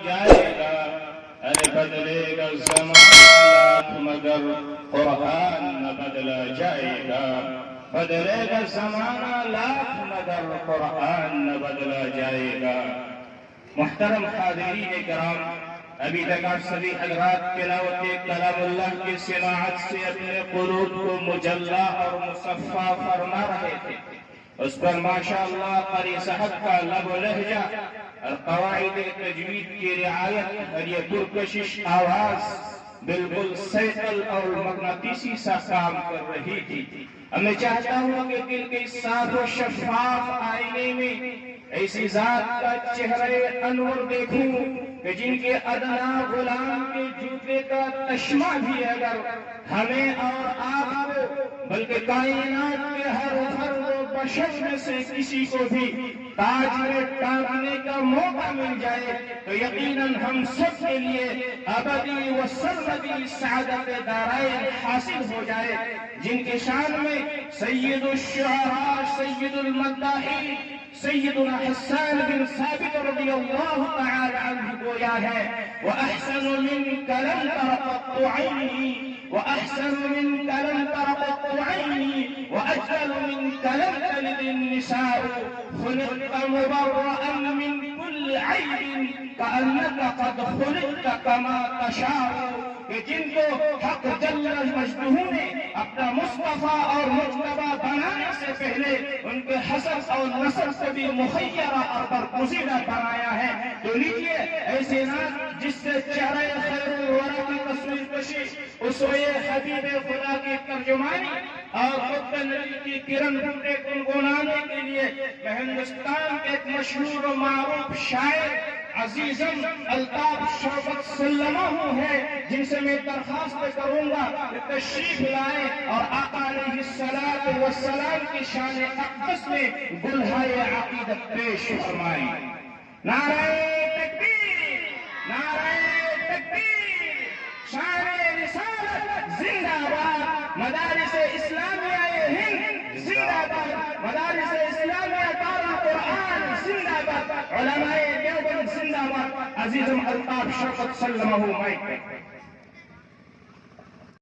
جائے گا، ارے بدلے گا زمانہ لاکھ مگر قرآن نہ بدلا جائے گا، بدلے گا زمانہ لاکھ مگر قرآن نہ بدلا جائے گا۔ محترم حاضرین کرام، ابھی تک آپ سبھی حضرات تلاوت کلام اللہ کی سماعت سے اپنے قلوب کو مجلہ اور مصفہ فرما رہے تھے۔ اس پر ماشاءاللہ قاری صاحب کا لب و لہجہ اور قواعد تجوید کی رعایت اور یہ پرکشش آواز بالکل سیکل اور مغناطیسی سا کام کر رہی تھی۔ میں چاہتا ہوں کہ دل کے صاف و شفاف آئینے میں ایسی ذات کا چہرہ انور دیکھوں کہ جن کے ادنا غلام کے جوتے کا تشمہ بھی اگر ہمیں اور آپ کو بلکہ کائنات کے ہر فرد و بشر میں سے کسی کو بھی تاج میں ٹانگنے کا موقع مل جائے تو یقیناً ہم سب کے لیے ابدی و سرمدی سعادت دارائن حاصل ہو جائے، جن کے شان میں سید الشعراء سید المداحین سیدنا حسان بن ثابت رضی اللہ تعالی عنہ گویا ہے وَأَحْسَنُ مِنْكَ لَمْ تَرَ قَطُّ عَيْنِي وَأَحْسَنُ مِنْكَ لَمْ تَرَ قَطُّ عَيْنِي وَأَجْمَلُ مِنْكَ لَمْ تَلِدِ النِّسَاءُ خُلِقْتَ مُبَرَّأً مِنْ كُلِّ عَيْبٍ كَأَنَّكَ قَدْ خُلِقْتَ كَمَا تَشَاءُ، کہ جن کو حق جل مجدہ نے اپنا مصطفیٰ اور مجتبی بنانے سے پہلے ان کے حسب اور نسب سے بھی مخیرہ اور برگزیدہ بنایا ہے، تو لیجیے ایسے نام جس سے چہرہ خیر الورا کی تصویر کشی، اسوے حبیب خدا کی ترجمانی اور خطبہ نبی کی کرن بھٹے گنگنانے کے لیے ہندوستان کے ایک مشہور و معروف شاعر عزیزم الطاف شوکت سلمہ ہے، جن سے میں درخواست کروں گا کہ تشریف لائیں اور آقا علیہ السلام کی شان اقدس میں گلہائے عقیدت پیش فرمائیں۔ نعرہ تکبیر، نعرہ تکبیر، شان رسالت زندہ باد، مدارس اسلامیہ ہند زندہ باد، مدارس اسلامیہ دار القرآن زندہ باد، علماء دیوبند زندہ باد۔ عزیزم الطاف شوکت سلمہ مائک